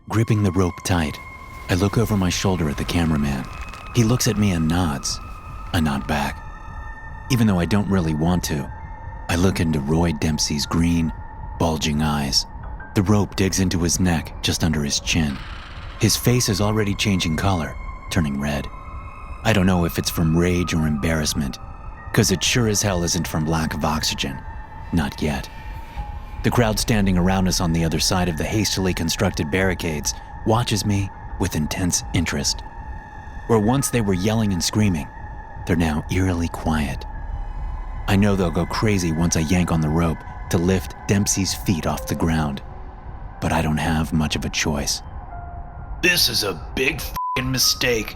Gripping the rope tight, I look over my shoulder at the cameraman. He looks at me and nods. I nod back. Even though I don't really want to, I look into Roy Dempsey's green, bulging eyes. The rope digs into his neck just under his chin. His face is already changing color, turning red. I don't know if it's from rage or embarrassment, because it sure as hell isn't from lack of oxygen. Not yet. The crowd standing around us on the other side of the hastily constructed barricades watches me with intense interest. Where once they were yelling and screaming, they're now eerily quiet. I know they'll go crazy once I yank on the rope to lift Dempsey's feet off the ground, but I don't have much of a choice. "This is a big f***ing mistake,"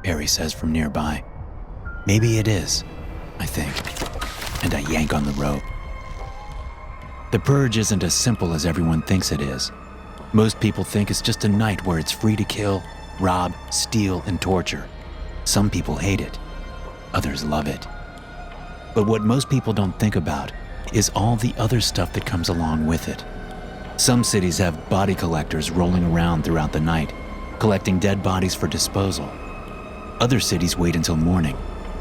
Perry says from nearby. Maybe it is, I think, and I yank on the rope. The Purge isn't as simple as everyone thinks it is. Most people think it's just a night where it's free to kill, rob, steal, and torture. Some people hate it. Others love it. But what most people don't think about is all the other stuff that comes along with it. Some cities have body collectors rolling around throughout the night, collecting dead bodies for disposal. Other cities wait until morning,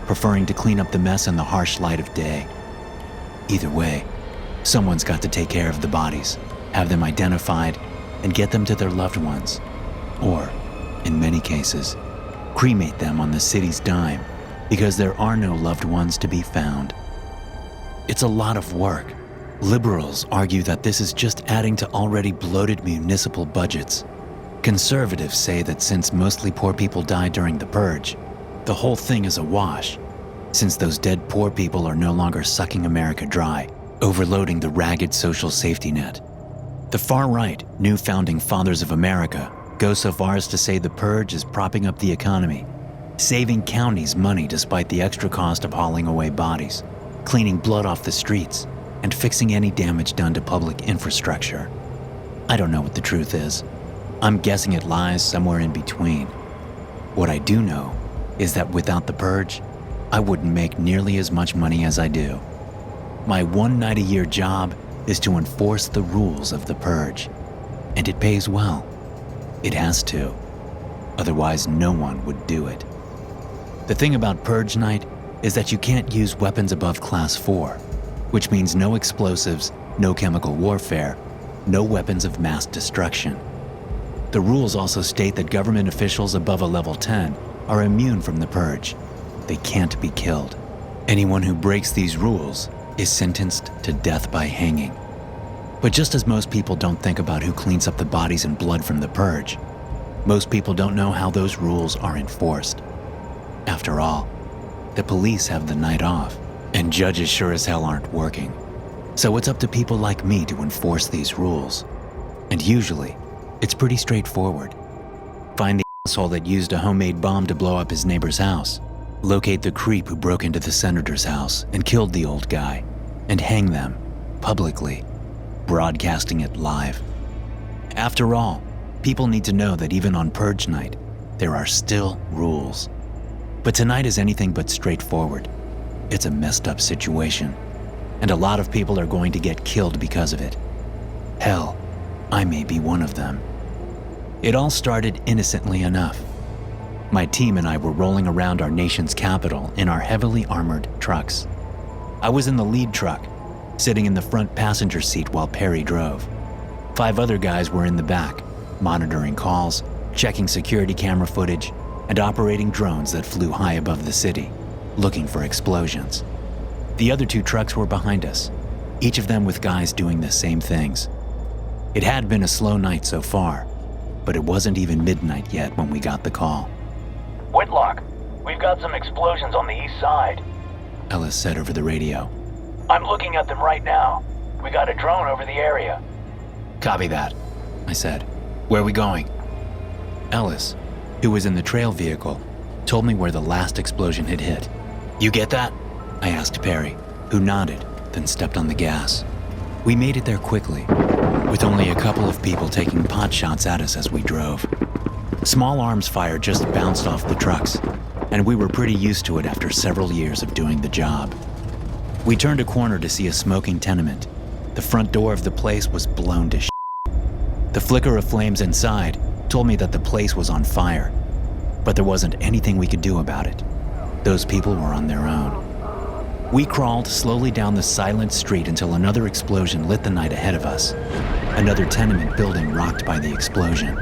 preferring to clean up the mess in the harsh light of day. Either way, someone's got to take care of the bodies, have them identified, and get them to their loved ones. Or, in many cases, cremate them on the city's dime because there are no loved ones to be found. It's a lot of work. Liberals argue that this is just adding to already bloated municipal budgets. Conservatives say that since mostly poor people died during the Purge, the whole thing is a wash, since those dead poor people are no longer sucking America dry, overloading the ragged social safety net. The far-right, new founding fathers of America go so far as to say the Purge is propping up the economy, saving counties money despite the extra cost of hauling away bodies, cleaning blood off the streets, and fixing any damage done to public infrastructure. I don't know what the truth is. I'm guessing it lies somewhere in between. What I do know is that without the Purge, I wouldn't make nearly as much money as I do. My one-night-a-year job is to enforce the rules of the Purge, and it pays well. It has to. Otherwise, no one would do it. The thing about Purge Night is that you can't use weapons above Class 4, which means no explosives, no chemical warfare, no weapons of mass destruction. The rules also state that government officials above a level 10 are immune from the Purge. They can't be killed. Anyone who breaks these rules is sentenced to death by hanging. But just as most people don't think about who cleans up the bodies and blood from the Purge, most people don't know how those rules are enforced. After all, the police have the night off, and judges sure as hell aren't working. So it's up to people like me to enforce these rules. And usually, it's pretty straightforward. Find the asshole that used a homemade bomb to blow up his neighbor's house. Locate the creep who broke into the senator's house and killed the old guy, and hang them, publicly, broadcasting it live. After all, people need to know that even on Purge Night, there are still rules. But tonight is anything but straightforward. It's a messed up situation, and a lot of people are going to get killed because of it. Hell, I may be one of them. It all started innocently enough. My team and I were rolling around our nation's capital in our heavily armored trucks. I was in the lead truck, sitting in the front passenger seat while Perry drove. 5 other guys were in the back, monitoring calls, checking security camera footage, and operating drones that flew high above the city, looking for explosions. The other 2 trucks were behind us, each of them with guys doing the same things. It had been a slow night so far, but it wasn't even midnight yet when we got the call. "Whitlock, we've got some explosions on the east side," Ellis said over the radio. "I'm looking at them right now. We got a drone over the area." Copy that, I said. Where are we going? Ellis, who was in the trail vehicle, told me where the last explosion had hit. You get that? I asked Perry, who nodded, then stepped on the gas. We made it there quickly, with only a couple of people taking pot shots at us as we drove. Small arms fire just bounced off the trucks, and we were pretty used to it after several years of doing the job. We turned a corner to see a smoking tenement. The front door of the place was blown to shit. The flicker of flames inside told me that the place was on fire, but there wasn't anything we could do about it. Those people were on their own. We crawled slowly down the silent street until another explosion lit the night ahead of us. Another tenement building rocked by the explosion.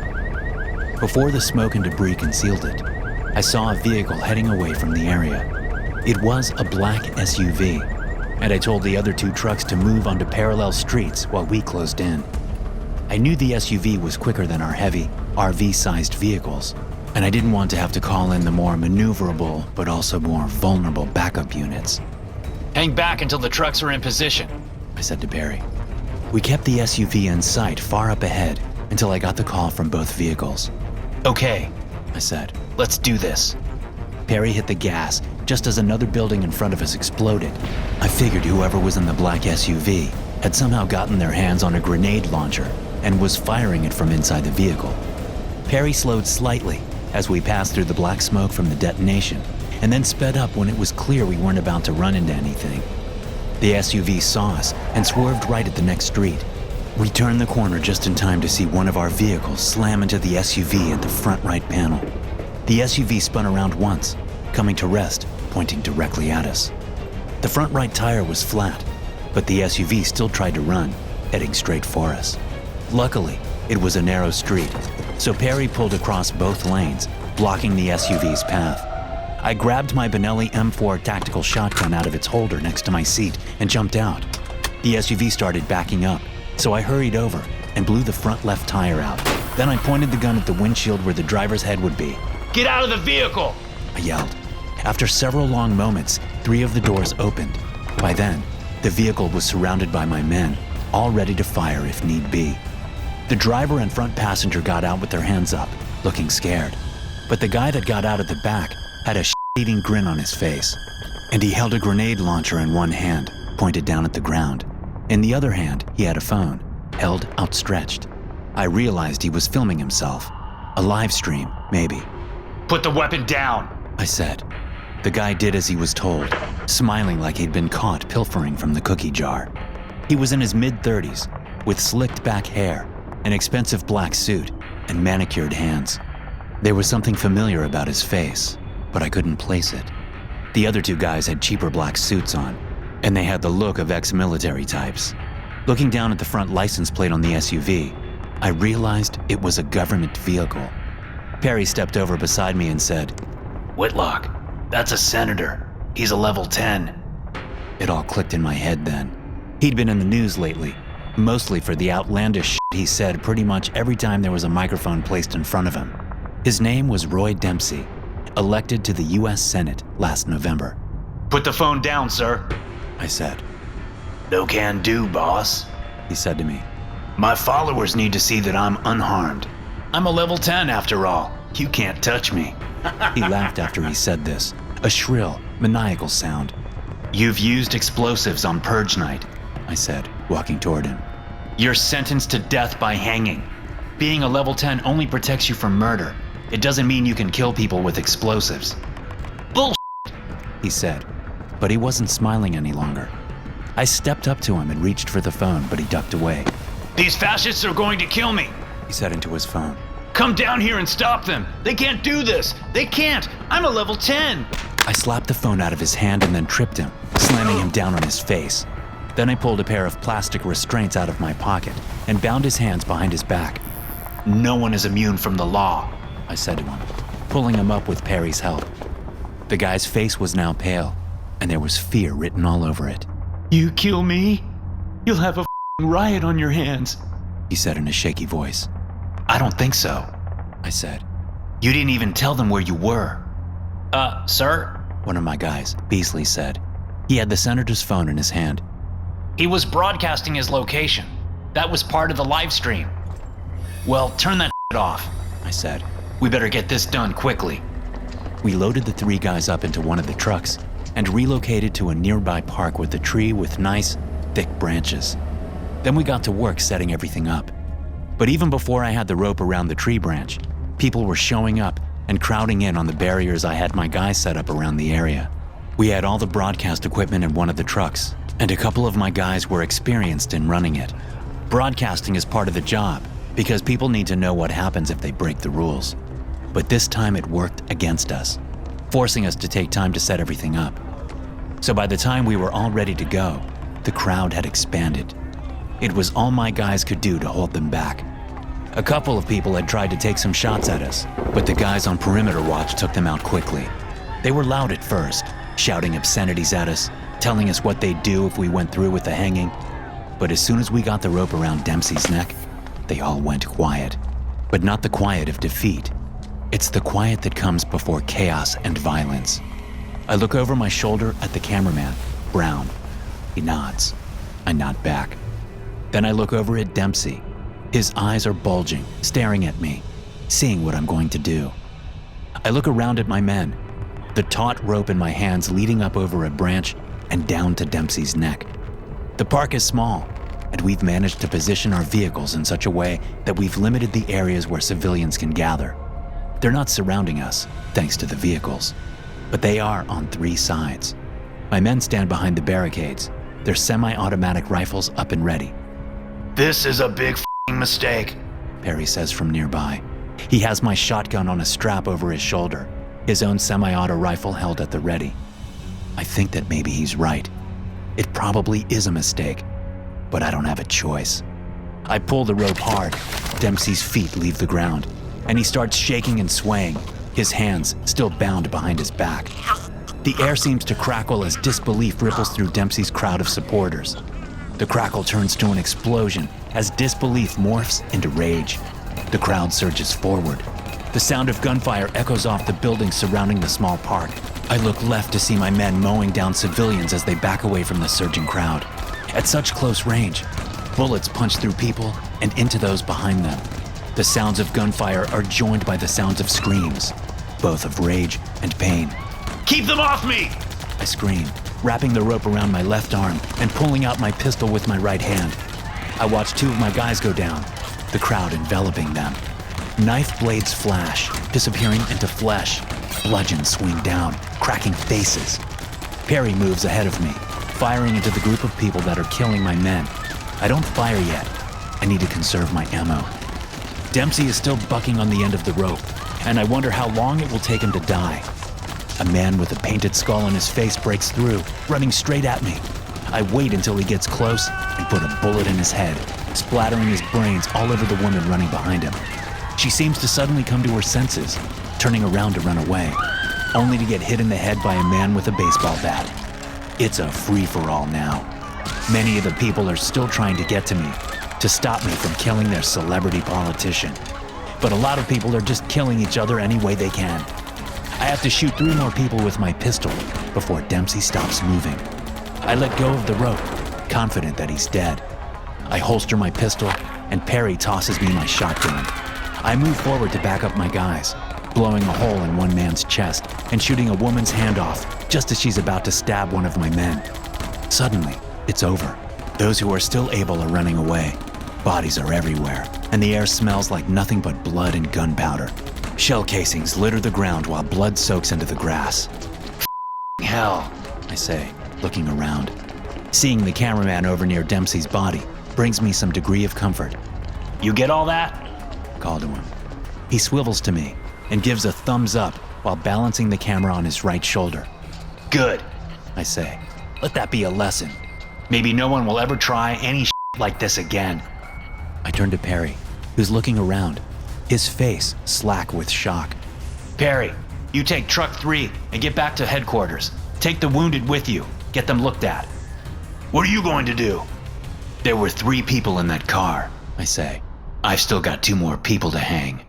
Before the smoke and debris concealed it, I saw a vehicle heading away from the area. It was a black SUV, and I told the other 2 trucks to move onto parallel streets while we closed in. I knew the SUV was quicker than our heavy, RV-sized vehicles, and I didn't want to have to call in the more maneuverable but also more vulnerable backup units. Hang back until the trucks are in position, I said to Perry. We kept the SUV in sight far up ahead until I got the call from both vehicles. Okay, I said. let's do this. Perry hit the gas just as another building in front of us exploded. I figured whoever was in the black SUV had somehow gotten their hands on a grenade launcher and was firing it from inside the vehicle. Perry slowed slightly as we passed through the black smoke from the detonation, and then sped up when it was clear we weren't about to run into anything. The SUV saw us and swerved right at the next street. We turned the corner just in time to see one of our vehicles slam into the SUV at the front right panel. The SUV spun around once, coming to rest, pointing directly at us. The front right tire was flat, but the SUV still tried to run, heading straight for us. Luckily, it was a narrow street, so Perry pulled across both lanes, blocking the SUV's path. I grabbed my Benelli M4 tactical shotgun out of its holder next to my seat and jumped out. The SUV started backing up, so I hurried over and blew the front left tire out. Then I pointed the gun at the windshield where the driver's head would be. Get out of the vehicle! I yelled. After several long moments, 3 of the doors opened. By then, the vehicle was surrounded by my men, all ready to fire if need be. The driver and front passenger got out with their hands up, looking scared. But the guy that got out at the back had a shit-eating grin on his face, and he held a grenade launcher in one hand, pointed down at the ground. In the other hand, he had a phone, held outstretched. I realized he was filming himself. A live stream, maybe. Put the weapon down, I said. The guy did as he was told, smiling like he'd been caught pilfering from the cookie jar. He was in his mid-30s, with slicked back hair, an expensive black suit, and manicured hands. There was something familiar about his face, but I couldn't place it. The other 2 guys had cheaper black suits on, and they had the look of ex-military types. Looking down at the front license plate on the SUV, I realized it was a government vehicle. Perry stepped over beside me and said, Whitlock, that's a senator. He's a level 10. It all clicked in my head then. He'd been in the news lately, mostly for the outlandish shit he said pretty much every time there was a microphone placed in front of him. His name was Roy Dempsey, elected to the U.S. Senate last November. Put the phone down, sir, I said. No can do, boss. He said to me. My followers need to see that I'm unharmed. I'm a level 10 after all. You can't touch me. He laughed after he said this, a shrill, maniacal sound. You've used explosives on Purge night, I said, walking toward him. You're sentenced to death by hanging. Being a level 10 only protects you from murder. It doesn't mean you can kill people with explosives. Bullshit, he said, but he wasn't smiling any longer. I stepped up to him and reached for the phone, but he ducked away. These fascists are going to kill me, he said into his phone. Come down here and stop them. They can't do this. They can't. I'm a level 10. I slapped the phone out of his hand and then tripped him, slamming him down on his face. Then I pulled a pair of plastic restraints out of my pocket and bound his hands behind his back. No one is immune from the law, I said to him, pulling him up with Perry's help. The guy's face was now pale, and there was fear written all over it. You kill me, you'll have a riot on your hands, he said in a shaky voice. I don't think so, I said. You didn't even tell them where you were. Sir? One of my guys, Beasley, said. He had the senator's phone in his hand. He was broadcasting his location. That was part of the live stream. Well, turn that off, I said. We better get this done quickly. We loaded the 3 guys up into one of the trucks and relocated to a nearby park with a tree with nice, thick branches. Then we got to work setting everything up. But even before I had the rope around the tree branch, people were showing up and crowding in on the barriers I had my guys set up around the area. We had all the broadcast equipment in one of the trucks, and a couple of my guys were experienced in running it. Broadcasting is part of the job, because people need to know what happens if they break the rules. But this time it worked against us, forcing us to take time to set everything up. So by the time we were all ready to go, the crowd had expanded. It was all my guys could do to hold them back. A couple of people had tried to take some shots at us, but the guys on perimeter watch took them out quickly. They were loud at first, shouting obscenities at us, telling us what they'd do if we went through with the hanging. But as soon as we got the rope around Dempsey's neck, they all went quiet. But not the quiet of defeat. It's the quiet that comes before chaos and violence. I look over my shoulder at the cameraman, Brown. He nods. I nod back. Then I look over at Dempsey. His eyes are bulging, staring at me, seeing what I'm going to do. I look around at my men, the taut rope in my hands leading up over a branch and down to Dempsey's neck. The park is small, and we've managed to position our vehicles in such a way that we've limited the areas where civilians can gather. They're not surrounding us, thanks to the vehicles, but they are on 3 sides. My men stand behind the barricades, their semi-automatic rifles up and ready. This is a big f***ing mistake, Perry says from nearby. He has my shotgun on a strap over his shoulder, his own semi-auto rifle held at the ready. I think that maybe he's right. It probably is a mistake, but I don't have a choice. I pull the rope hard. Dempsey's feet leave the ground, and he starts shaking and swaying, his hands still bound behind his back. The air seems to crackle as disbelief ripples through Dempsey's crowd of supporters. The crackle turns to an explosion as disbelief morphs into rage. The crowd surges forward. The sound of gunfire echoes off the buildings surrounding the small park. I look left to see my men mowing down civilians as they back away from the surging crowd. At such close range, bullets punch through people and into those behind them. The sounds of gunfire are joined by the sounds of screams, both of rage and pain. Keep them off me! I scream, wrapping the rope around my left arm and pulling out my pistol with my right hand. I watch 2 of my guys go down, the crowd enveloping them. Knife blades flash, disappearing into flesh. Bludgeons swing down, cracking faces. Perry moves ahead of me, firing into the group of people that are killing my men. I don't fire yet. I need to conserve my ammo. Dempsey is still bucking on the end of the rope, and I wonder how long it will take him to die. A man with a painted skull on his face breaks through, running straight at me. I wait until he gets close and put a bullet in his head, splattering his brains all over the woman running behind him. She seems to suddenly come to her senses, turning around to run away, only to get hit in the head by a man with a baseball bat. It's a free-for-all now. Many of the people are still trying to get to me, to stop me from killing their celebrity politician. But a lot of people are just killing each other any way they can. I have to shoot 3 more people with my pistol before Dempsey stops moving. I let go of the rope, confident that he's dead. I holster my pistol, and Perry tosses me my shotgun. I move forward to back up my guys, blowing a hole in one man's chest and shooting a woman's hand off just as she's about to stab one of my men. Suddenly, it's over. Those who are still able are running away. Bodies are everywhere, and the air smells like nothing but blood and gunpowder. Shell casings litter the ground while blood soaks into the grass. Hell, I say, looking around. Seeing the cameraman over near Dempsey's body brings me some degree of comfort. You get all that? I call to him. He swivels to me and gives a thumbs up while balancing the camera on his right shoulder. Good, I say. Let that be a lesson. Maybe no one will ever try any like this again. I turn to Perry, who's looking around, his face slack with shock. Perry, you take truck 3 and get back to headquarters. Take the wounded with you. Get them looked at. What are you going to do? There were 3 people in that car, I say. I've still got 2 more people to hang.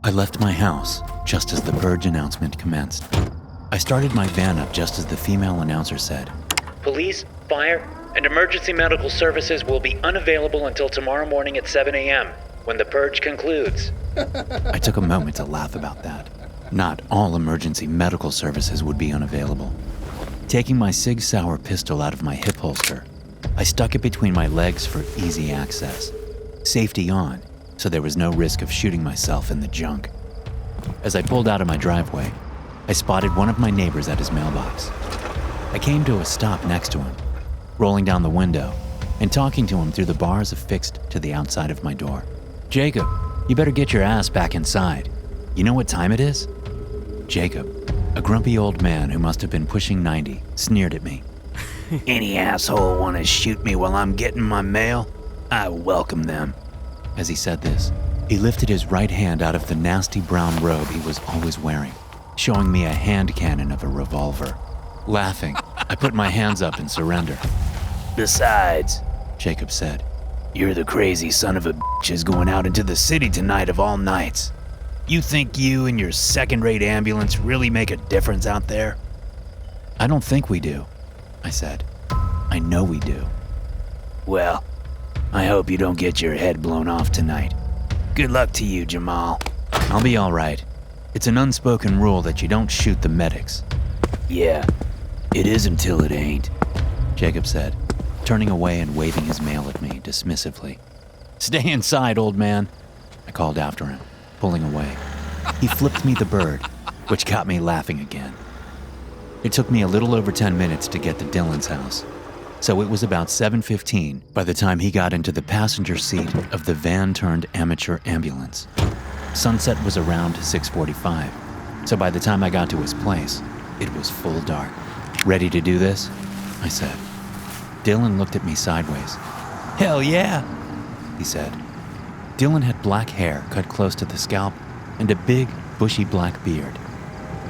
I left my house just as the Purge announcement commenced. I started my van up just as the female announcer said, Police, fire, and emergency medical services will be unavailable until tomorrow morning at 7 a.m., when the Purge concludes. I took a moment to laugh about that. Not all emergency medical services would be unavailable. Taking my Sig Sauer pistol out of my hip holster, I stuck it between my legs for easy access. Safety on, so there was no risk of shooting myself in the junk. As I pulled out of my driveway, I spotted one of my neighbors at his mailbox. I came to a stop next to him. rolling down the window and talking to him through the bars affixed to the outside of my door. "Jacob, you better get your ass back inside. You know what time it is?" Jacob, a grumpy old man who must have been pushing 90, sneered at me. "Any asshole want to shoot me while I'm getting my mail? I welcome them." As he said this, he lifted his right hand out of the nasty brown robe he was always wearing, showing me a hand cannon of a revolver. Laughing, I put my hands up in surrender. "Besides," Jacob said, "you're the crazy son of a bitch who's going out into the city tonight of all nights. You think you and your second-rate ambulance really make a difference out there?" "I don't think we do," I said. "I know we do." "Well, I hope you don't get your head blown off tonight. Good luck to you, Jamal." "I'll be all right. It's an unspoken rule that you don't shoot the medics." "Yeah, it is until it ain't," Jacob said, turning away and waving his mail at me dismissively. "Stay inside, old man," I called after him, pulling away. He flipped me the bird, which got me laughing again. It took me a little over 10 minutes to get to Dylan's house, so it was about 7:15 by the time he got into the passenger seat of the van-turned-amateur ambulance. Sunset was around 6:45, so by the time I got to his place, it was full dark. "Ready to do this?" I said. Dylan looked at me sideways. "Hell yeah," he said. Dylan had black hair cut close to the scalp and a big, bushy black beard.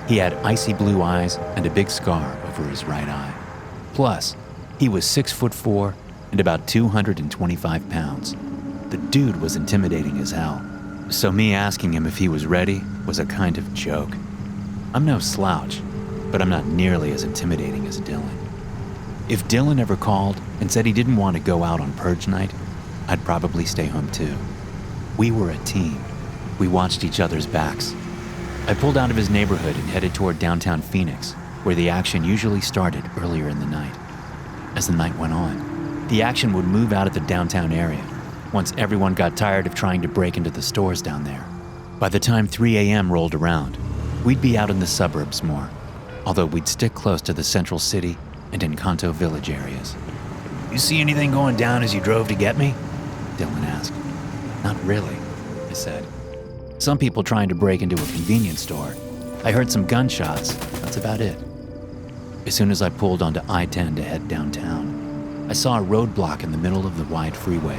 He had icy blue eyes and a big scar over his right eye. Plus, he was 6'4" and about 225 pounds. The dude was intimidating as hell, so me asking him if he was ready was a kind of joke. I'm no slouch, but I'm not nearly as intimidating as Dylan. If Dylan ever called and said he didn't want to go out on Purge night, I'd probably stay home too. We were a team. We watched each other's backs. I pulled out of his neighborhood and headed toward downtown Phoenix, where the action usually started earlier in the night. As the night went on, the action would move out of the downtown area once everyone got tired of trying to break into the stores down there. By the time 3 a.m. rolled around, we'd be out in the suburbs more, although we'd stick close to the central city and Encanto Village areas. "You see anything going down as you drove to get me?" Dylan asked. "Not really," I said. "Some people trying to break into a convenience store. I heard some gunshots. That's about it." As soon as I pulled onto I-10 to head downtown, I saw a roadblock in the middle of the wide freeway.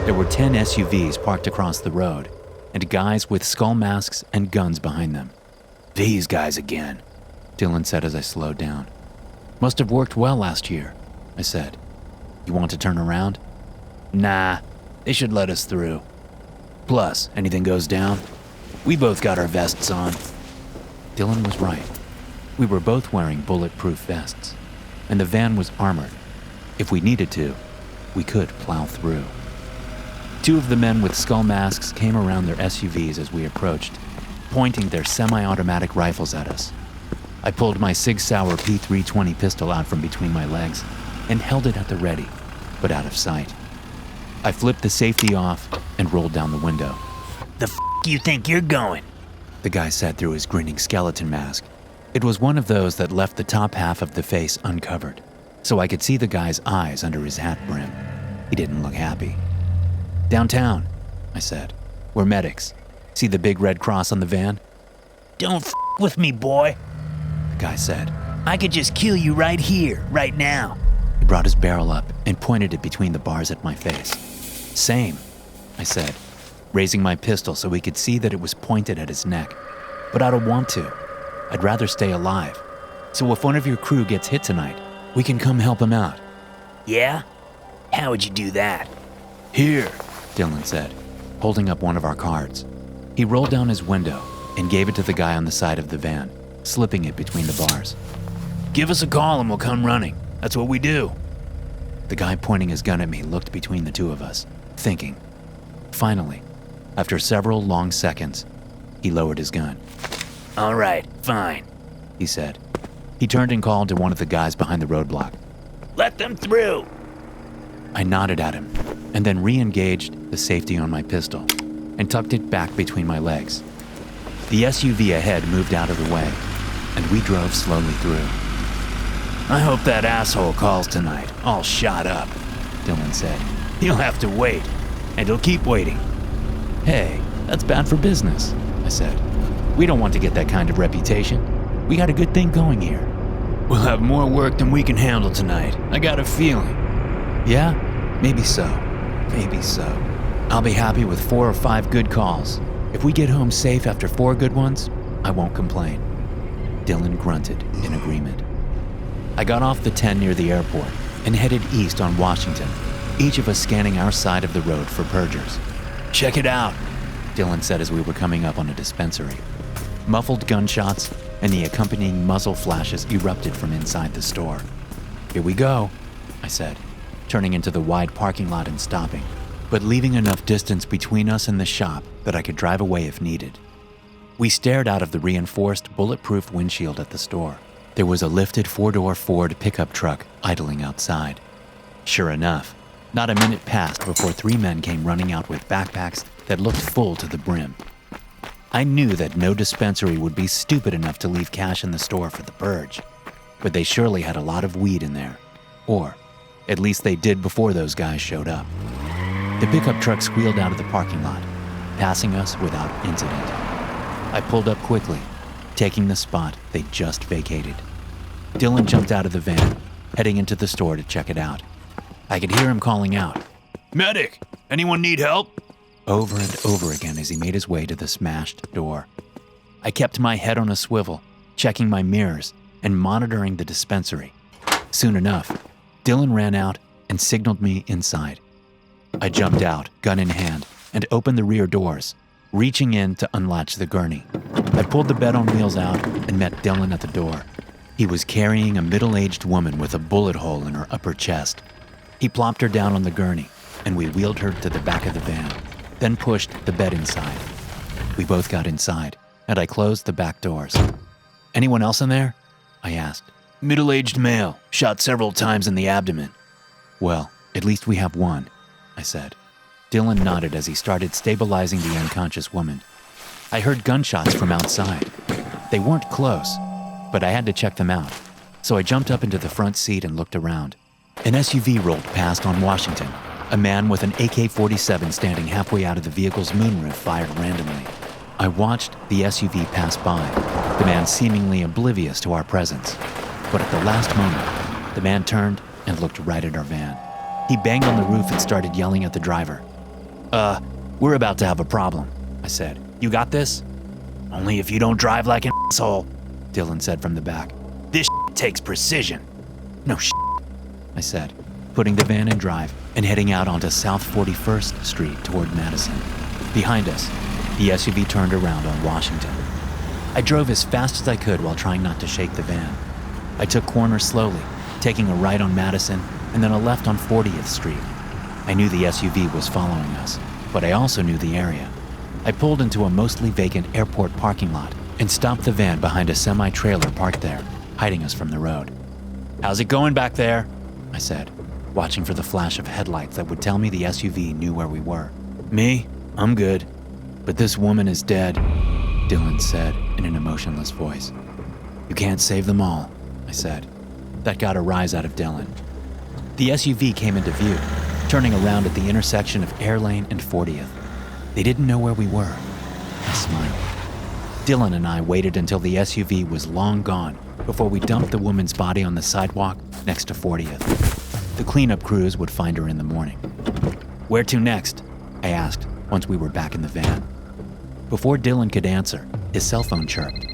There were 10 SUVs parked across the road, and guys with skull masks and guns behind them. "These guys again," Dylan said as I slowed down. "Must have worked well last year," I said. "You want to turn around?" "Nah, they should let us through. Plus, anything goes down, we both got our vests on." Dylan was right. We were both wearing bulletproof vests, and the van was armored. If we needed to, we could plow through. 2 of the men with skull masks came around their SUVs as we approached, pointing their semi-automatic rifles at us. I pulled my Sig Sauer P320 pistol out from between my legs and held it at the ready, but out of sight. I flipped the safety off and rolled down the window. "The f*** you think you're going?" the guy said through his grinning skeleton mask. It was one of those that left the top half of the face uncovered, so I could see the guy's eyes under his hat brim. He didn't look happy. "Downtown," I said. "We're medics. See the big red cross on the van?" "Don't f*** with me, boy," the guy said. "I could just kill you right here, right now." He brought his barrel up and pointed it between the bars at my face. "Same," I said, raising my pistol so he could see that it was pointed at his neck. "But I don't want to. I'd rather stay alive. So if one of your crew gets hit tonight, we can come help him out." "Yeah? How would you do that?" "Here," Dylan said, holding up one of our cards. He rolled down his window and gave it to the guy on the side of the van, slipping it between the bars. "Give us a call and we'll come running. That's what we do." The guy pointing his gun at me looked between the 2 of us, thinking. Finally, after several long seconds, he lowered his gun. "All right, fine," he said. He turned and called to one of the guys behind the roadblock. "Let them through." I nodded at him and then re-engaged the safety on my pistol and tucked it back between my legs. The SUV ahead moved out of the way, and we drove slowly through. I hope that asshole calls tonight, all shot up, Dylan said. He'll have to wait, and he'll keep waiting. Hey, that's bad for business, I said. We don't want to get that kind of reputation. We got a good thing going here. We'll have more work than we can handle tonight. I got a feeling. Yeah, maybe so. Maybe so. I'll be happy with 4 or 5 good calls. If we get home safe after 4 good ones, I won't complain. Dylan grunted in agreement. I got off the 10 near the airport and headed east on Washington, each of us scanning our side of the road for purgers. Check it out, Dylan said as we were coming up on a dispensary. Muffled gunshots and the accompanying muzzle flashes erupted from inside the store. Here we go, I said, turning into the wide parking lot and stopping, but leaving enough distance between us and the shop that I could drive away if needed. We stared out of the reinforced, bulletproof windshield at the store. There was a lifted 4-door Ford pickup truck idling outside. Sure enough, not a minute passed before 3 men came running out with backpacks that looked full to the brim. I knew that no dispensary would be stupid enough to leave cash in the store for the purge, but they surely had a lot of weed in there. Or, at least they did before those guys showed up. The pickup truck squealed out of the parking lot, passing us without incident. I pulled up quickly, taking the spot they just vacated. Dylan jumped out of the van, heading into the store to check it out. I could hear him calling out, "Medic! Anyone need help?" over and over again as he made his way to the smashed door. I kept my head on a swivel, checking my mirrors and monitoring the dispensary. Soon enough, Dylan ran out and signaled me inside. I jumped out, gun in hand, and opened the rear doors, reaching in to unlatch the gurney. I pulled the bed on wheels out and met Dylan at the door. He was carrying a middle-aged woman with a bullet hole in her upper chest. He plopped her down on the gurney, and we wheeled her to the back of the van, then pushed the bed inside. We both got inside, and I closed the back doors. "Anyone else in there?" I asked. "Middle-aged male, shot several times in the abdomen." "Well, at least we have one," I said. Dylan nodded as he started stabilizing the unconscious woman. I heard gunshots from outside. They weren't close, but I had to check them out, so I jumped up into the front seat and looked around. An SUV rolled past on Washington. A man with an AK-47 standing halfway out of the vehicle's moonroof fired randomly. I watched the SUV pass by, the man seemingly oblivious to our presence. But at the last moment, the man turned and looked right at our van. He banged on the roof and started yelling at the driver. We're about to have a problem," I said. "You got this?" "Only if you don't drive like an asshole," Dylan said from the back. "This takes precision." "No I said, putting the van in drive and heading out onto South 41st Street toward Madison. Behind us, the SUV turned around on Washington. I drove as fast as I could while trying not to shake the van. I took corners slowly, taking a right on Madison and then a left on 40th Street. I knew the SUV was following us, but I also knew the area. I pulled into a mostly vacant airport parking lot and stopped the van behind a semi-trailer parked there, hiding us from the road. "How's it going back there?" I said, watching for the flash of headlights that would tell me the SUV knew where we were. "Me? I'm good. But this woman is dead," Dylan said in an emotionless voice. "You can't save them all," I said. That got a rise out of Dylan. The SUV came into view, turning around at the intersection of Air Lane and 40th. They didn't know where we were. I smiled. Dylan and I waited until the SUV was long gone before we dumped the woman's body on the sidewalk next to 40th. The cleanup crews would find her in the morning. "Where to next?" I asked once we were back in the van. Before Dylan could answer, his cell phone chirped.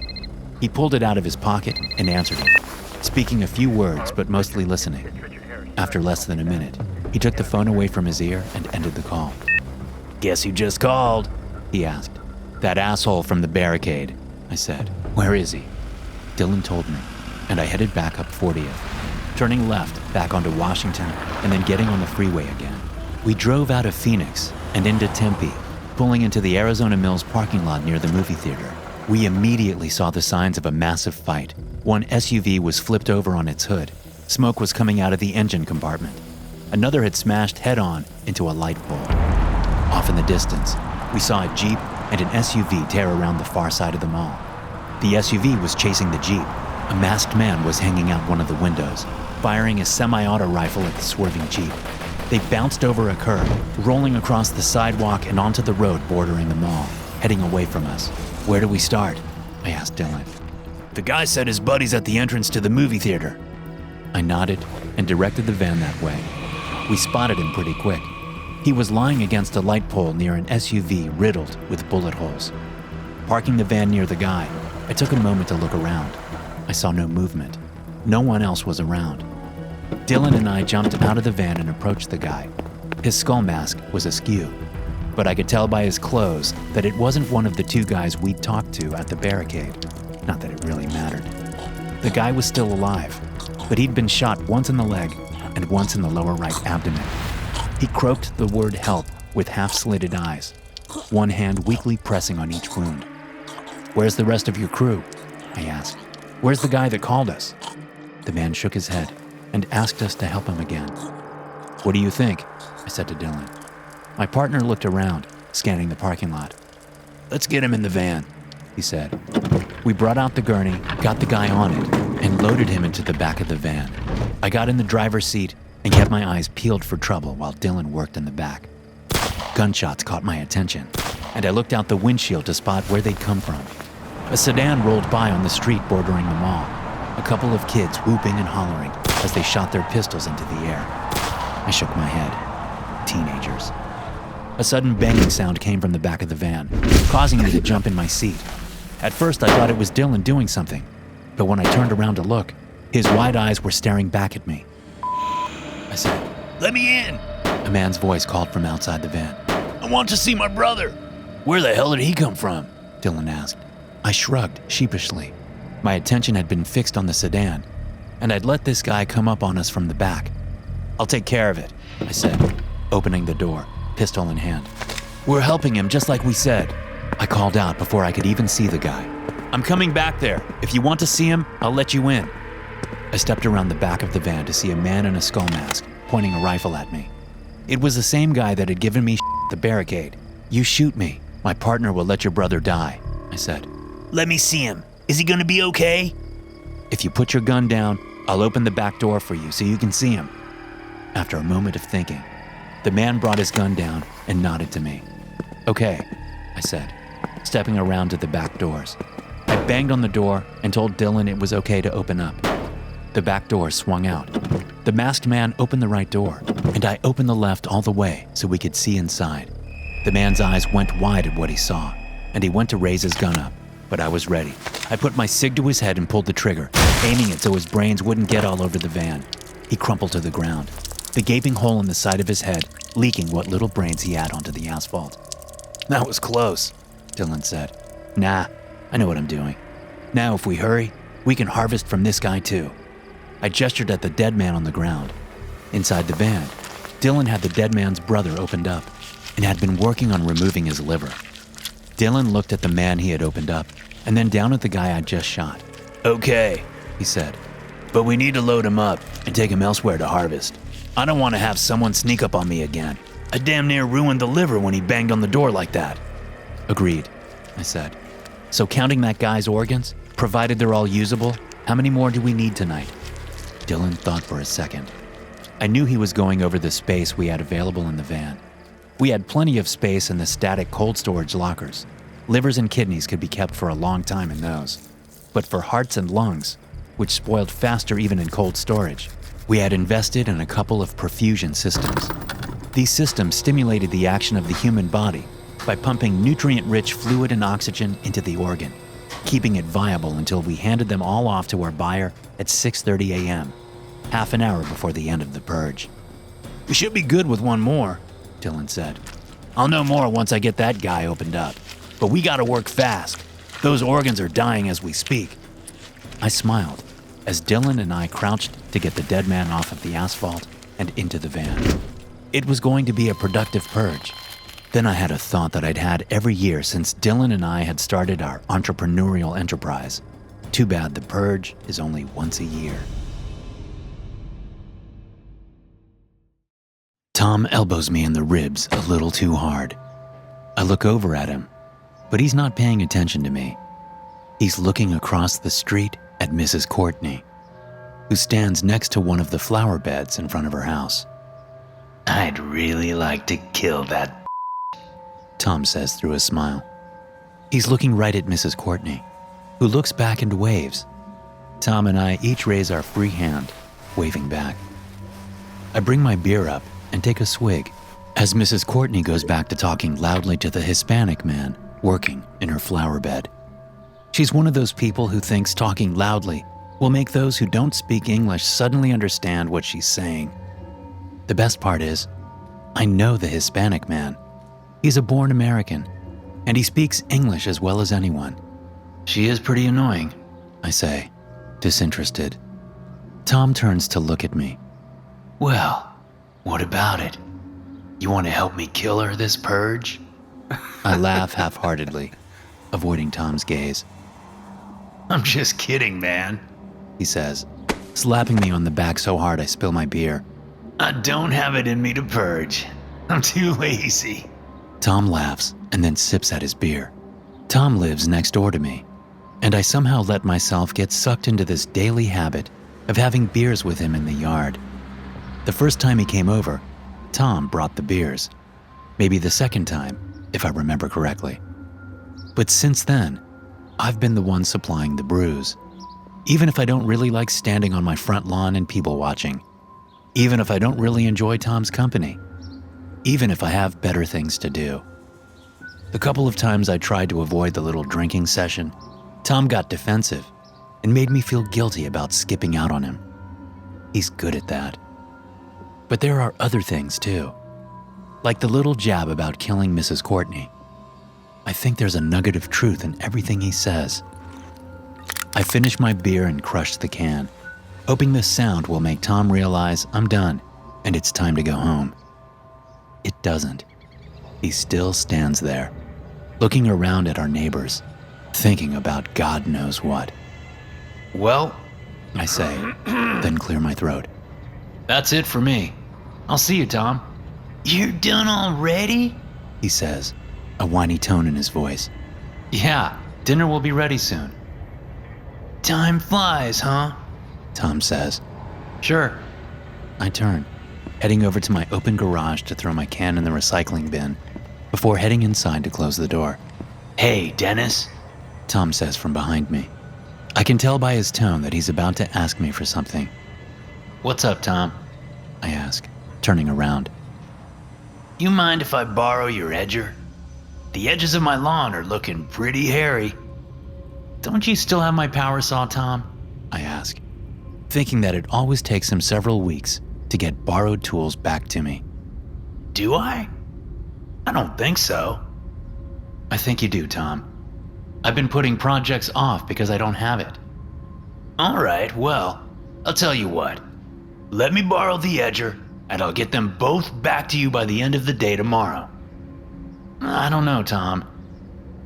He pulled it out of his pocket and answered it, speaking a few words but mostly listening. After less than a minute, he took the phone away from his ear and ended the call. "Guess who just called?" he asked. "That asshole from the barricade," I said. "Where is he?" Dylan told me, and I headed back up 40th, turning left back onto Washington and then getting on the freeway again. We drove out of Phoenix and into Tempe, pulling into the Arizona Mills parking lot near the movie theater. We immediately saw the signs of a massive fight. One SUV was flipped over on its hood. Smoke was coming out of the engine compartment. Another had smashed head-on into a light pole. Off in the distance, we saw a Jeep and an SUV tear around the far side of the mall. The SUV was chasing the Jeep, A masked man was hanging out one of the windows, firing a semi-auto rifle at the swerving Jeep. They bounced over a curb, rolling across the sidewalk and onto the road bordering the mall, heading away from us. Where do we start? I asked Dylan. The guy said his buddy's at the entrance to the movie theater. I nodded and directed the van that way. We spotted him pretty quick. He was lying against a light pole near an SUV riddled with bullet holes. Parking the van near the guy, I took a moment to look around. I saw no movement. No one else was around. Dylan and I jumped out of the van and approached the guy. His skull mask was askew, but I could tell by his clothes that it wasn't one of the two guys we'd talked to at the barricade. Not that it really mattered. The guy was still alive, but he'd been shot once in the leg and once in the lower right abdomen. He croaked the word help with half-slitted eyes, one hand weakly pressing on each wound. Where's the rest of your crew? I asked. Where's the guy that called us? The man shook his head and asked us to help him again. What do you think? I said to Dylan. My partner looked around, scanning the parking lot. Let's get him in the van, he said. We brought out the gurney, got the guy on it, and loaded him into the back of the van. I got in the driver's seat and kept my eyes peeled for trouble while Dylan worked in the back. Gunshots caught my attention, and I looked out the windshield to spot where they'd come from. A sedan rolled by on the street bordering the mall, a couple of kids whooping and hollering as they shot their pistols into the air. I shook my head. Teenagers. A sudden banging sound came from the back of the van, causing me to jump in my seat. At first, I thought it was Dylan doing something, but when I turned around to look, his wide eyes were staring back at me. I said, "Let me in!" A man's voice called from outside the van. "I want to see my brother." "Where the hell did he come from?" Dylan asked. I shrugged sheepishly. My attention had been fixed on the sedan, and I'd let this guy come up on us from the back. "I'll take care of it," I said, opening the door, pistol in hand. "We're helping him just like we said," I called out before I could even see the guy. "I'm coming back there. If you want to see him, I'll let you in." I stepped around the back of the van to see a man in a skull mask, pointing a rifle at me. It was the same guy that had given me at the barricade. "You shoot me. My partner will let your brother die," I said. "Let me see him. Is he gonna be okay?" "If you put your gun down, I'll open the back door for you so you can see him." After a moment of thinking, the man brought his gun down and nodded to me. "Okay," I said, stepping around to the back doors. I banged on the door and told Dylan it was okay to open up. The back door swung out. The masked man opened the right door, and I opened the left all the way so we could see inside. The man's eyes went wide at what he saw, and he went to raise his gun up, but I was ready. I put my SIG to his head and pulled the trigger, aiming it so his brains wouldn't get all over the van. He crumpled to the ground, the gaping hole in the side of his head leaking what little brains he had onto the asphalt. "That was close," Dylan said. "Nah, I know what I'm doing. Now if we hurry, we can harvest from this guy too." I gestured at the dead man on the ground. Inside the van, Dylan had the dead man's brother opened up and had been working on removing his liver. Dylan looked at the man he had opened up and then down at the guy I'd just shot. "Okay," he said, "but we need to load him up and take him elsewhere to harvest. I don't want to have someone sneak up on me again. I damn near ruined the liver when he banged on the door like that." "Agreed," I said. "So counting that guy's organs, provided they're all usable, how many more do we need tonight?" Dylan thought for a second. I knew he was going over the space we had available in the van. We had plenty of space in the static cold storage lockers. Livers and kidneys could be kept for a long time in those. But for hearts and lungs, which spoiled faster even in cold storage, we had invested in a couple of perfusion systems. These systems stimulated the action of the human body by pumping nutrient-rich fluid and oxygen into the organ, keeping it viable until we handed them all off to our buyer at 6:30 a.m., half an hour before the end of the purge. "We should be good with one more," Dylan said. "I'll know more once I get that guy opened up. But we gotta work fast. Those organs are dying as we speak." I smiled as Dylan and I crouched to get the dead man off of the asphalt and into the van. It was going to be a productive purge. Then I had a thought that I'd had every year since Dylan and I had started our entrepreneurial enterprise. Too bad the purge is only once a year. Tom elbows me in the ribs a little too hard. I look over at him, but he's not paying attention to me. He's looking across the street at Mrs. Courtney, who stands next to one of the flower beds in front of her house. I'd really like to kill that. Tom says through a smile. He's looking right at Mrs. Courtney, who looks back and waves. Tom and I each raise our free hand, waving back. I bring my beer up and take a swig as Mrs. Courtney goes back to talking loudly to the Hispanic man working in her flower bed. She's one of those people who thinks talking loudly will make those who don't speak English suddenly understand what she's saying. The best part is, I know the Hispanic man. He's a born American, and he speaks English as well as anyone. She is pretty annoying, I say, disinterested. Tom turns to look at me. Well, what about it? You want to help me kill her this purge? I laugh half-heartedly, avoiding Tom's gaze. I'm just kidding, man, he says, slapping me on the back so hard I spill my beer. I don't have it in me to purge. I'm too lazy. Tom laughs and then sips at his beer. Tom lives next door to me, and I somehow let myself get sucked into this daily habit of having beers with him in the yard. The first time he came over, Tom brought the beers. Maybe the second time, if I remember correctly. But since then, I've been the one supplying the brews. Even if I don't really like standing on my front lawn and people watching. Even if I don't really enjoy Tom's company. Even if I have better things to do. The couple of times I tried to avoid the little drinking session, Tom got defensive and made me feel guilty about skipping out on him. He's good at that. But there are other things too. Like the little jab about killing Mrs. Courtney. I think there's a nugget of truth in everything he says. I finish my beer and crush the can, hoping this sound will make Tom realize I'm done and it's time to go home. It doesn't. He still stands there, looking around at our neighbors, thinking about God knows what. Well, I say, then clear my throat. That's it for me. I'll see you, Tom. You're done already? He says, a whiny tone in his voice. Yeah, dinner will be ready soon. Time flies, huh? Tom says. Sure. I turn, heading over to my open garage to throw my can in the recycling bin before heading inside to close the door. Hey, Dennis, Tom says from behind me. I can tell by his tone that he's about to ask me for something. What's up, Tom? I ask, turning around. You mind if I borrow your edger? The edges of my lawn are looking pretty hairy. Don't you still have my power saw, Tom? I ask, thinking that it always takes him several weeks to get borrowed tools back to me. Do I? I don't think so. I think you do, Tom. I've been putting projects off because I don't have it. All right, well, I'll tell you what. Let me borrow the edger, and I'll get them both back to you by the end of the day tomorrow. I don't know, Tom.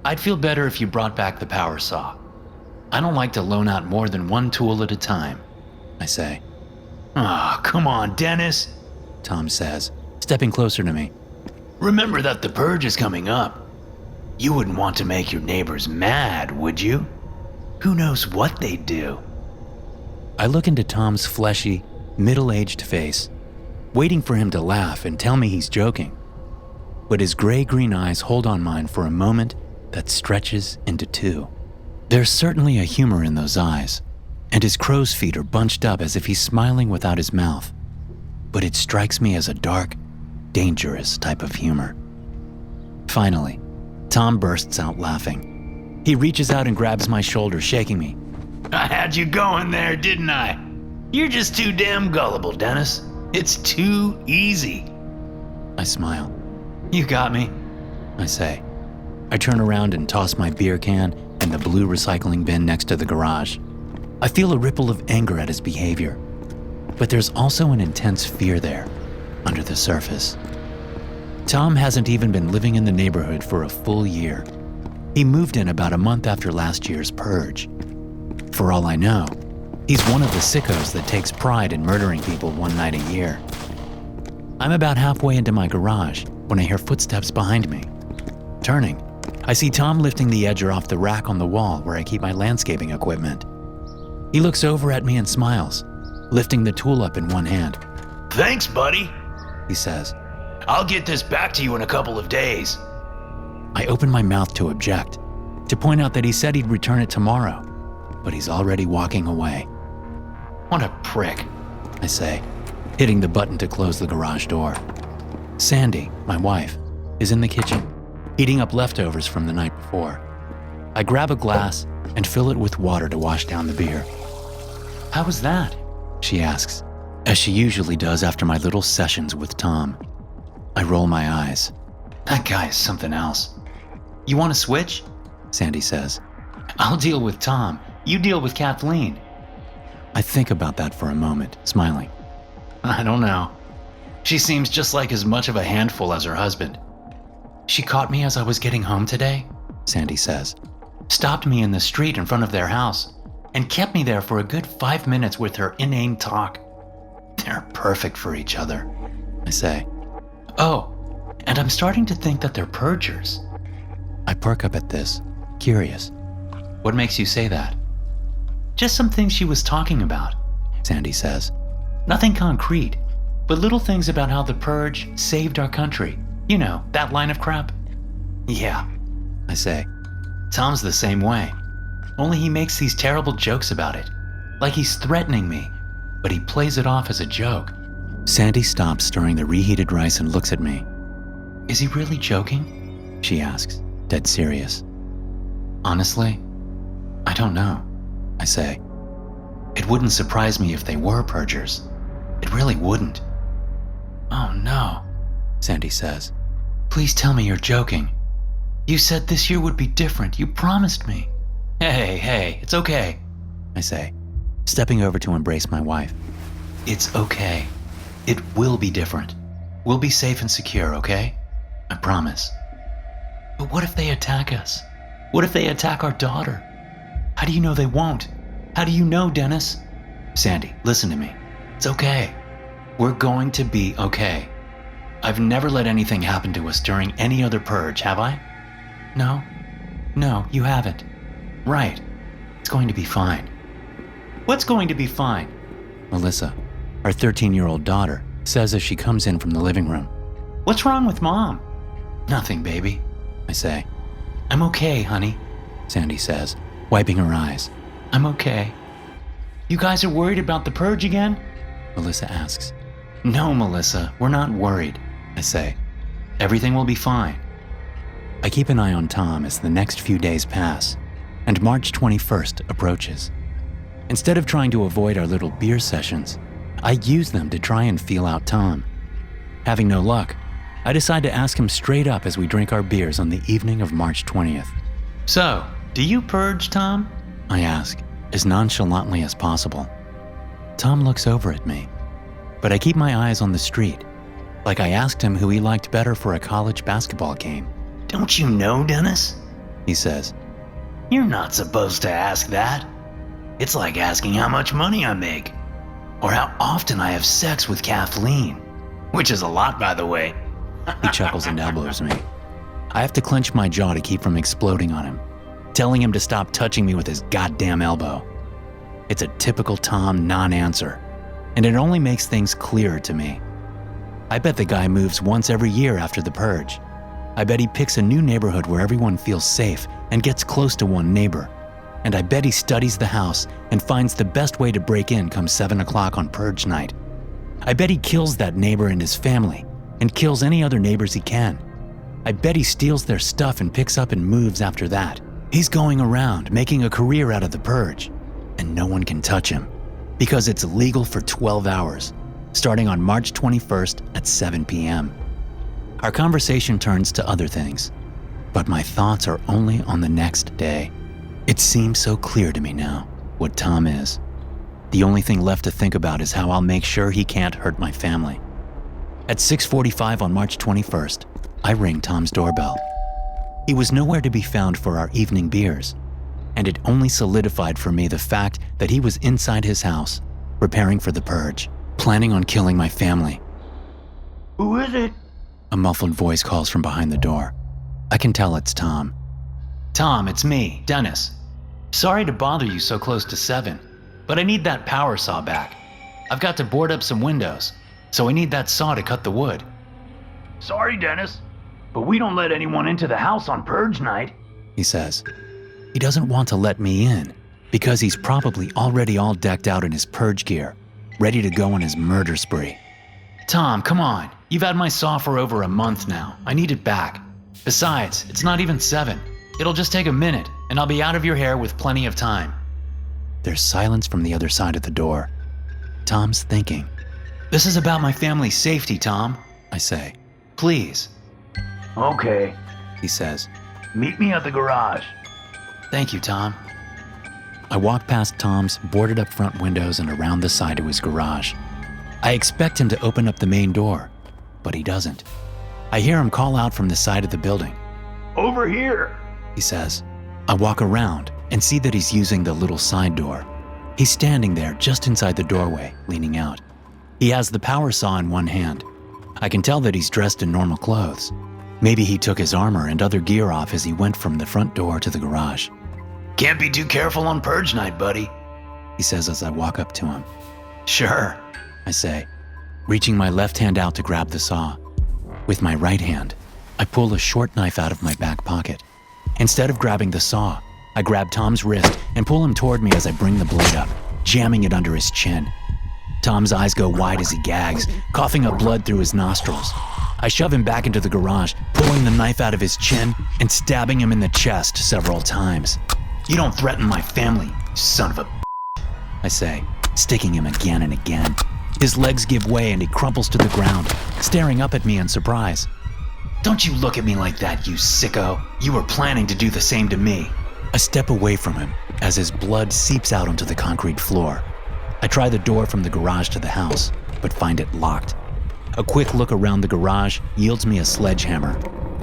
I'd feel better if you brought back the power saw. I don't like to loan out more than one tool at a time, I say. Ah, come on, Dennis, Tom says, stepping closer to me. Remember that the purge is coming up. You wouldn't want to make your neighbors mad, would you? Who knows what they'd do? I look into Tom's fleshy, middle-aged face, waiting for him to laugh and tell me he's joking. But his gray-green eyes hold on mine for a moment that stretches into two. There's certainly a humor in those eyes, and his crow's feet are bunched up as if he's smiling without his mouth. But it strikes me as a dark, dangerous type of humor. Finally, Tom bursts out laughing. He reaches out and grabs my shoulder, shaking me. I had you going there, didn't I? You're just too damn gullible, Dennis. It's too easy. I smile. You got me, I say. I turn around and toss my beer can in the blue recycling bin next to the garage. I feel a ripple of anger at his behavior, but there's also an intense fear there, under the surface. Tom hasn't even been living in the neighborhood for a full year. He moved in about a month after last year's purge. For all I know, he's one of the sickos that takes pride in murdering people one night a year. I'm about halfway into my garage when I hear footsteps behind me. Turning, I see Tom lifting the edger off the rack on the wall where I keep my landscaping equipment. He looks over at me and smiles, lifting the tool up in one hand. Thanks, buddy, He says. I'll get this back to you in a couple of days. I open my mouth to object, to point out that he said he'd return it tomorrow, but he's already walking away. What a prick. I say, hitting the button to close the garage door. Sandy, my wife, is in the kitchen, heating up leftovers from the night before. I grab a glass and fill it with water to wash down the beer. How was that? She asks, as she usually does after my little sessions with Tom. I roll my eyes. That guy is something else. You want to switch? Sandy says. I'll deal with Tom. You deal with Kathleen. I think about that for a moment, smiling. I don't know. She seems just like as much of a handful as her husband. She caught me as I was getting home today, Sandy says. Stopped me in the street in front of their house and kept me there for a good 5 minutes with her inane talk. They're perfect for each other, I say. Oh, and I'm starting to think that they're purgers. I perk up at this, curious. What makes you say that? Just some things she was talking about, Sandy says. Nothing concrete, but little things about how the Purge saved our country. You know, that line of crap. Yeah, I say. Tom's the same way. Only he makes these terrible jokes about it. Like he's threatening me, but he plays it off as a joke. Sandy stops stirring the reheated rice and looks at me. Is he really joking? She asks, dead serious. Honestly, I don't know, I say. It wouldn't surprise me if they were purgers. It really wouldn't. Oh no, Sandy says. Please tell me you're joking. You said this year would be different. You promised me. Hey, it's okay, I say, stepping over to embrace my wife. It's okay. It will be different. We'll be safe and secure, okay? I promise. But what if they attack us? What if they attack our daughter? How do you know they won't? How do you know, Dennis? Sandy, listen to me. It's okay. We're going to be okay. I've never let anything happen to us during any other purge, have I? No, you haven't. Right. It's going to be fine. What's going to be fine? Melissa, our 13-year-old daughter, says as she comes in from the living room. What's wrong with Mom? Nothing, baby, I say. I'm okay, honey, Sandy says, wiping her eyes. I'm okay. You guys are worried about the purge again? Melissa asks. No, Melissa, we're not worried, I say. Everything will be fine. I keep an eye on Tom as the next few days pass, and March 21st approaches. Instead of trying to avoid our little beer sessions, I use them to try and feel out Tom. Having no luck, I decide to ask him straight up as we drink our beers on the evening of March 20th. So, do you purge, Tom? I ask, as nonchalantly as possible. Tom looks over at me, but I keep my eyes on the street, like I asked him who he liked better for a college basketball game. Don't you know, Dennis? He says. You're not supposed to ask that. It's like asking how much money I make, or how often I have sex with Kathleen, which is a lot, by the way. He chuckles and elbows me. I have to clench my jaw to keep from exploding on him, telling him to stop touching me with his goddamn elbow. It's a typical Tom non-answer, and it only makes things clearer to me. I bet the guy moves once every year after the purge. I bet he picks a new neighborhood where everyone feels safe and gets close to one neighbor. And I bet he studies the house and finds the best way to break in come 7 o'clock on purge night. I bet he kills that neighbor and his family and kills any other neighbors he can. I bet he steals their stuff and picks up and moves after that. He's going around making a career out of the purge, and no one can touch him because it's legal for 12 hours, starting on March 21st at 7 p.m. Our conversation turns to other things, but my thoughts are only on the next day. It seems so clear to me now what Tom is. The only thing left to think about is how I'll make sure he can't hurt my family. At 6:45 on March 21st, I ring Tom's doorbell. He was nowhere to be found for our evening beers, and it only solidified for me the fact that he was inside his house, preparing for the purge, planning on killing my family. Who is it? A muffled voice calls from behind the door. I can tell it's Tom. Tom, it's me, Dennis. Sorry to bother you so close to 7, but I need that power saw back. I've got to board up some windows, so I need that saw to cut the wood. Sorry, Dennis, but we don't let anyone into the house on Purge night, he says. He doesn't want to let me in because he's probably already all decked out in his Purge gear, ready to go on his murder spree. Tom, come on. You've had my saw for over a month now. I need it back. Besides, it's not even 7. It'll just take a minute, and I'll be out of your hair with plenty of time. There's silence from the other side of the door. Tom's thinking. This is about my family's safety, Tom, I say. Please. Okay, He says. meet me at the garage. Thank you, Tom. I walk past Tom's boarded up front windows and around the side of his garage. I expect him to open up the main door, but he doesn't. I hear him call out from the side of the building. Over here. He says. I walk around and see that he's using the little side door. He's standing there just inside the doorway, leaning out. He has the power saw in one hand. I can tell that he's dressed in normal clothes. Maybe he took his armor and other gear off as he went from the front door to the garage. Can't be too careful on Purge night, buddy. He says as I walk up to him. Sure. I say, reaching my left hand out to grab the saw. With my right hand, I pull a short knife out of my back pocket. Instead of grabbing the saw, I grab Tom's wrist and pull him toward me as I bring the blade up, jamming it under his chin. Tom's eyes go wide as he gags, coughing up blood through his nostrils. I shove him back into the garage, pulling the knife out of his chin and stabbing him in the chest several times. You don't threaten my family, you son of a... I say, sticking him again and again. His legs give way and he crumples to the ground, staring up at me in surprise. Don't you look at me like that, you sicko. You were planning to do the same to me. I step away from him as his blood seeps out onto the concrete floor. I try the door from the garage to the house, but find it locked. A quick look around the garage yields me a sledgehammer.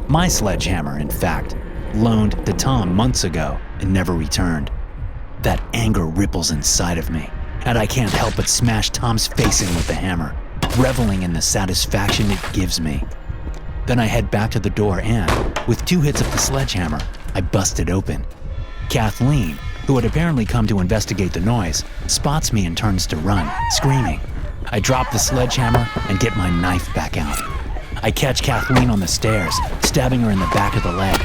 My sledgehammer, in fact, loaned to Tom months ago and never returned. That anger ripples inside of me, and I can't help but smash Tom's face in with the hammer, reveling in the satisfaction it gives me. Then I head back to the door and, with 2 hits of the sledgehammer, I bust it open. Kathleen, who had apparently come to investigate the noise, spots me and turns to run, screaming. I drop the sledgehammer and get my knife back out. I catch Kathleen on the stairs, stabbing her in the back of the leg.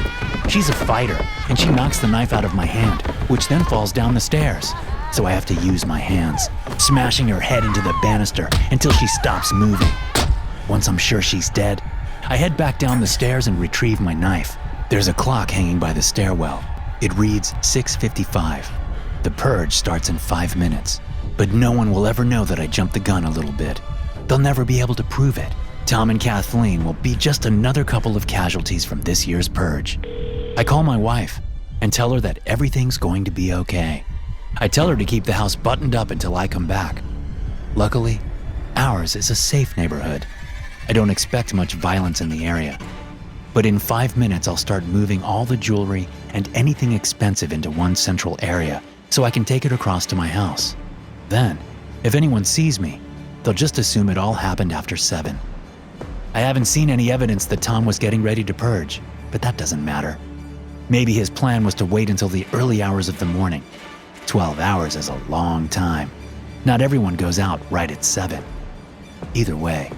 She's a fighter, and she knocks the knife out of my hand, which then falls down the stairs. So I have to use my hands, smashing her head into the banister until she stops moving. Once I'm sure she's dead, I head back down the stairs and retrieve my knife. There's a clock hanging by the stairwell. It reads 6:55. The purge starts in 5 minutes, but no one will ever know that I jumped the gun a little bit. They'll never be able to prove it. Tom and Kathleen will be just another couple of casualties from this year's purge. I call my wife and tell her that everything's going to be okay. I tell her to keep the house buttoned up until I come back. Luckily, ours is a safe neighborhood. I don't expect much violence in the area. But in 5 minutes, I'll start moving all the jewelry and anything expensive into one central area so I can take it across to my house. Then, if anyone sees me, they'll just assume it all happened after 7. I haven't seen any evidence that Tom was getting ready to purge, but that doesn't matter. Maybe his plan was to wait until the early hours of the morning. 12 hours is a long time. Not everyone goes out right at 7. Either way,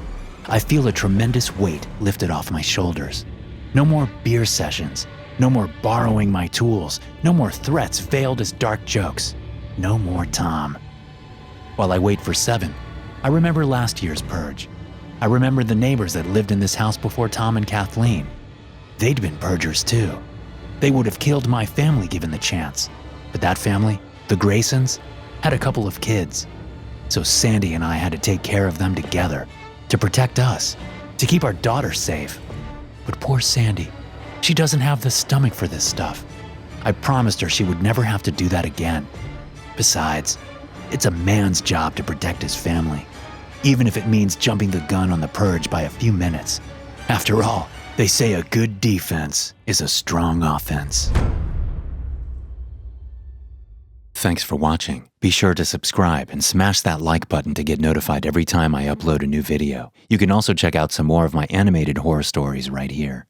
I feel a tremendous weight lifted off my shoulders. No more beer sessions, no more borrowing my tools, no more threats veiled as dark jokes, no more Tom. While I wait for 7, I remember last year's purge. I remember the neighbors that lived in this house before Tom and Kathleen. They'd been purgers too. They would have killed my family given the chance. But that family, the Graysons, had a couple of kids. So Sandy and I had to take care of them together, to protect us, to keep our daughter safe. But poor Sandy, she doesn't have the stomach for this stuff. I promised her she would never have to do that again. Besides, it's a man's job to protect his family, even if it means jumping the gun on the purge by a few minutes. After all, they say a good defense is a strong offense. Thanks for watching. Be sure to subscribe and smash that like button to get notified every time I upload a new video. You can also check out some more of my animated horror stories right here.